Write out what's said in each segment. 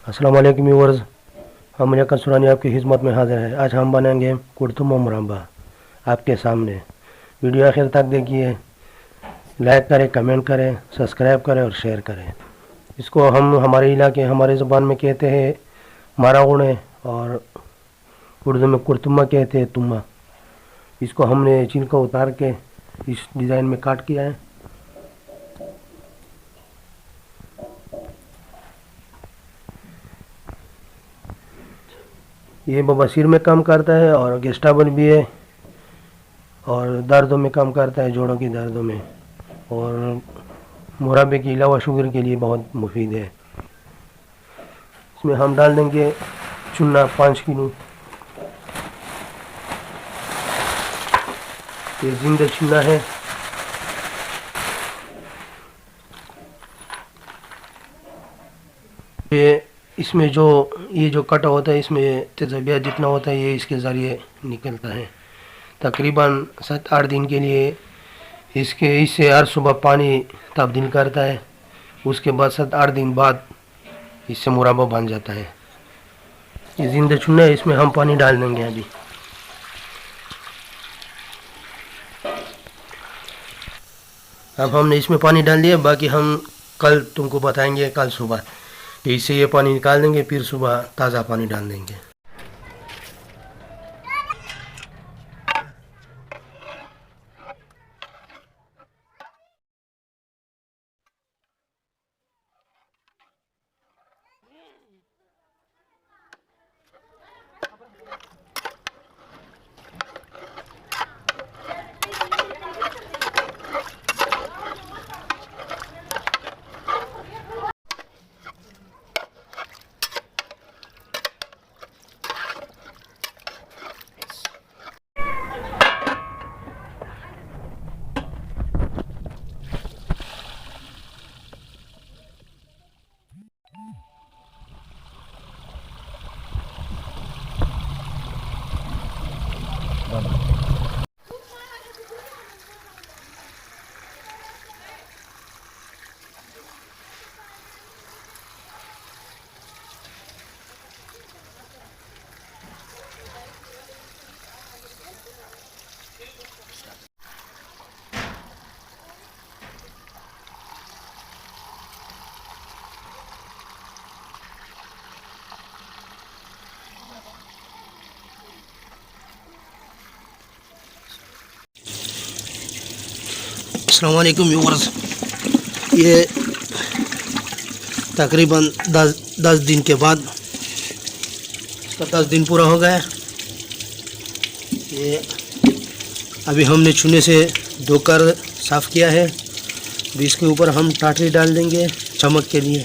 अस्सलाम वालेकुम व्यूअर्स, हम मुनक्किर सुरानी आपकी खिदमत में हाजिर है। आज हम बनाएंगे कुरतुमा मुरब्बा आपके सामने। वीडियो आखिर तक देखिए, लाइक करें, कमेंट करें, सब्सक्राइब करें और शेयर करें। इसको हम हमारे इलाके हमारे ज़ुबान में कहते हैं मारागुणे और उर्दू में कुरतुमा कहते हैं तुम्मा। इसको हमने छिलका उतार के इस डिज़ाइन में काट किया है। ये बवासीर में काम करता है और गैस्ट्रबल भी है और दर्दों में काम करता है, जोड़ों की दर्दों में, और मुरब्बे के अलावा शुगर के लिए बहुत मुफीद है। इसमें हम डाल देंगे चुना 5 किलो। ये जिंदा चुना है। इसमें ये जो कटा होता है, इसमें तेज़ाबियत जितना होता है ये इसके ज़रिए निकलता है। तकरीबन 7-8 दिन के लिए इससे हर सुबह पानी तब्दील करता है। उसके बाद 7-8 दिन बाद इससे मुरब्बा बन जाता है। ये जिंदा चुना है, इसमें हम पानी डाल देंगे अभी। अब हमने इसमें पानी डाल दिया, बाकी हम कल तुमको बताएंगे कल सुबह कि इससे ये पानी निकाल देंगे, फिर सुबह ताज़ा पानी डाल देंगे। अस्सलाम वालेकुम व्यूअर्स, ये तकरीबन 10 दिन के बाद इसका 10 दिन पूरा हो गया। ये अभी हमने चूने से धोकर साफ़ किया है। अभी इसके ऊपर हम टाटरी डाल देंगे चमक के लिए।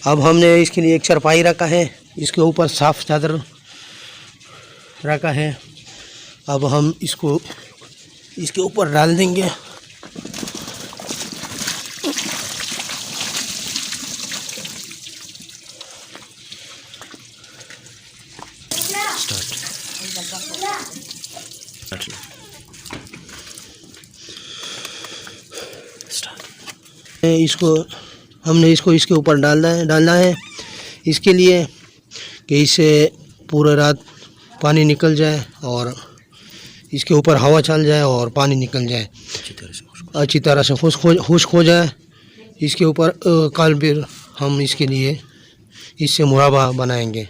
अब हमने इसके लिए एक चारपाई रखा है, इसके ऊपर साफ चादर रखा है। अब हम इसको इसके ऊपर डाल देंगे। हमने इसको इसके ऊपर डालना है इसके लिए कि इससे पूरा रात पानी निकल जाए और इसके ऊपर हवा चल जाए और पानी निकल जाए अच्छी तरह से खुश्क हो जाए। इसके ऊपर कल फिर हम इसके लिए इससे मुरब्बा बनाएंगे।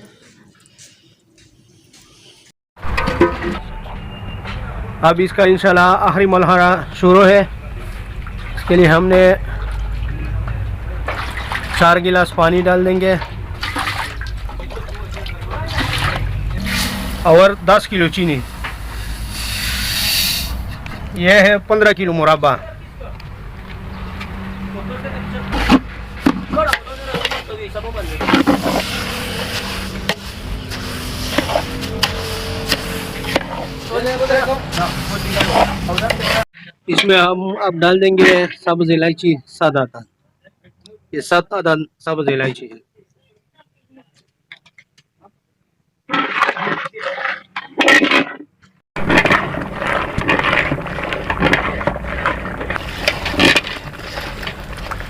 अब इसका इंशाल्लाह आखिरी मरहला शुरू है। इसके लिए हमने 4 गिलास पानी डाल देंगे। और 10 किलो चीनी। यह है 15 किलो मुरब्बा। इसमें हम अब डाल देंगे सब्ज इलायची 7 अदद। ये 7 अदद सब्ज इलायची है।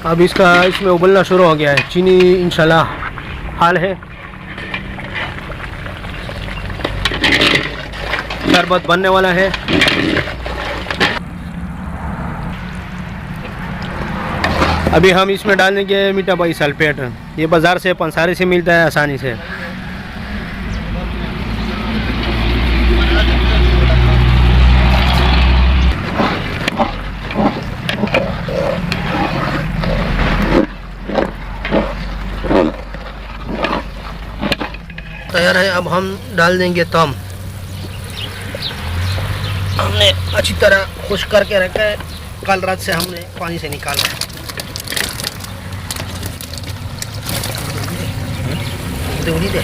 अब इसमें उबलना शुरू हो गया है। चीनी इंशाल्लाह हाल है। शरबत बनने वाला है। अभी हम इसमें डालेंगे मीठा बाई सल्फेट। ये बाज़ार से पंसारी से मिलता है आसानी से। तैयार है। अब हम डाल देंगे तम। हमने अच्छी तरह खुश्क करके रखा है। कल रात से हमने पानी से निकाला है। दे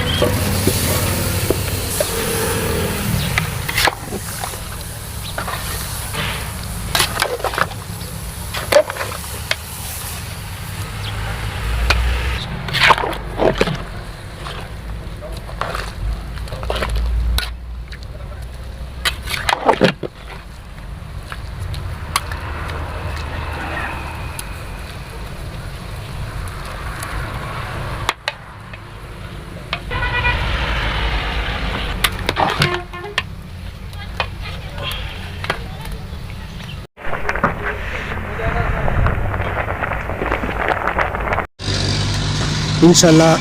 इंशाल्लाह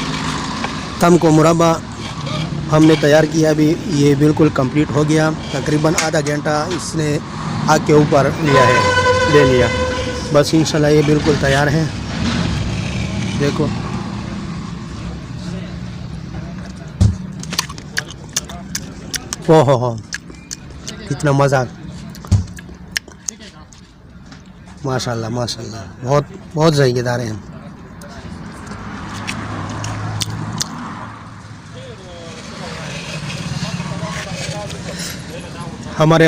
तम को मुरब्बा हमने तैयार किया। अभी ये बिल्कुल कंप्लीट हो गया। तकरीबन आधा घंटा इसने आग के ऊपर ले लिया। बस इंशाल्लाह ये बिल्कुल तैयार है। देखो ओहो कितना मज़ा। माशाल्लाह माशाल्लाह बहुत जायकेदार हैं। हमारे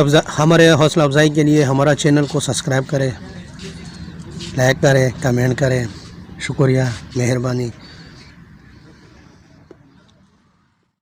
हौसला अफजाई के लिए हमारा चैनल को सब्सक्राइब करें, लाइक करें, कमेंट करें। शुक्रिया, मेहरबानी।